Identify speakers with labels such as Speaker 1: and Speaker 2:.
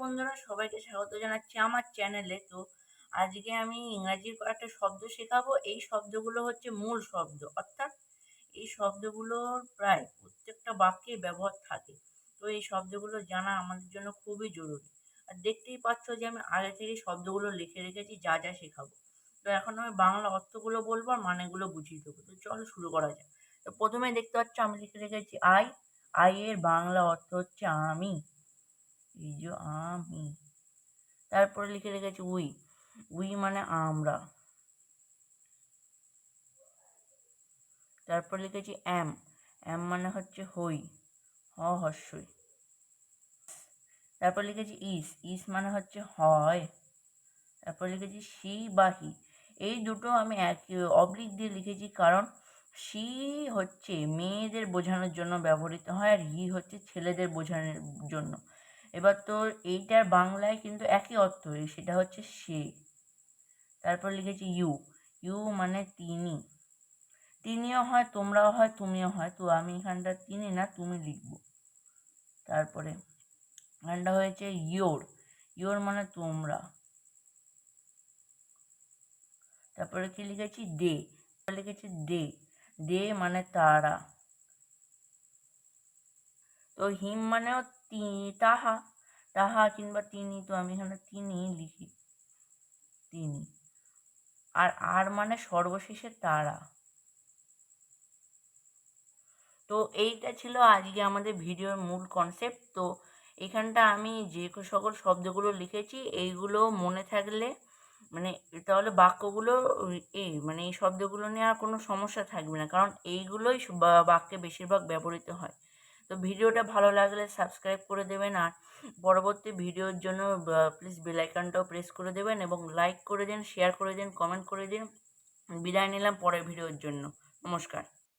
Speaker 1: বন্ধুরা, সবাইকে স্বাগত জানাচ্ছি আমার চ্যানেলে। তো আজকে আমি ইংরাজির কয়েকটা শব্দ শেখাবো। এই শব্দগুলো হচ্ছে মূল শব্দ, অর্থাৎ এই শব্দগুলোর প্রায় প্রত্যেকটা বাক্যে ব্যবহার থাকে। তো এই শব্দগুলো জানা আমাদের জন্য খুবই জরুরি। আর দেখতেই পাচ্ছ যে আমি আগে থেকে শব্দগুলো লিখে রেখেছি, যা যা শেখাবো। তো এখন আমি বাংলা অর্থগুলো বলবো আর মানেগুলো বুঝিয়ে দেবো। তো চলো শুরু করা যাক। তো প্রথমে দেখতে পাচ্ছ আমি লিখে রেখেছি আই। আই এর বাংলা অর্থ হচ্ছে আমি। এই যে আমি। তারপরে লিখে রেখেছি উই। উই মানে আমরা। তারপর লিখেছি এম। এম মানে হচ্ছে হই, হর্ষই। তারপর লিখেছি ইস। ইস মানে হচ্ছে হয়। তারপর লিখেছি সি বা হি। এই দুটো আমি একই অবলিক দিয়ে লিখেছি, কারণ সি হচ্ছে মেয়েদের বোঝানোর জন্য ব্যবহৃত হয়, আর হি হচ্ছে ছেলেদের বোঝানোর জন্য। এবার তো এইটার বাংলায় কিন্তু একই অর্থ, সেটা হচ্ছে সে। তারপর লিখেছি ইউ। ইউ মানে তিনি। তিনিও হয়, তোমরাও হয়, তুমিও হয়। তো আমি এখানটা তিনি না তুমি লিখব। তারপরে এখানটা হয়েছে ইয়োর। ইয়োর মানে তোমরা। তারপরে কি লিখেছি দে। লিখেছি দে। দে মানে তারা। তো হিম মানেও তাহা। তাহা কিংবা তিনি। তো আমি এখানে তিনি লিখি, তিনি। আর মানে সর্বশেষে তারা। তো এইটা ছিল আজকে আমাদের ভিডিওর মূল কনসেপ্ট। তো এখানটা আমি যে সকল শব্দগুলো লিখেছি এইগুলো মনে থাকলে মানে তাহলে বাক্যগুলো মানে এই শব্দগুলো নিয়ে আর কোনো সমস্যা থাকবে না, কারণ এইগুলোই বাক্যে বেশিরভাগ ব্যবহৃত হয়। তো ভিডিওটা ভালো লাগলে সাবস্ক্রাইব করে দেবেন, আর পরবর্তী ভিডিওর জন্য প্লিজ বেল আইকনটাও প্রেস করে দেবেন, এবং লাইক করে দিন, শেয়ার করে দিন, কমেন্ট করে দিন। বিদায় নিলাম পরের ভিডিওর জন্য। নমস্কার।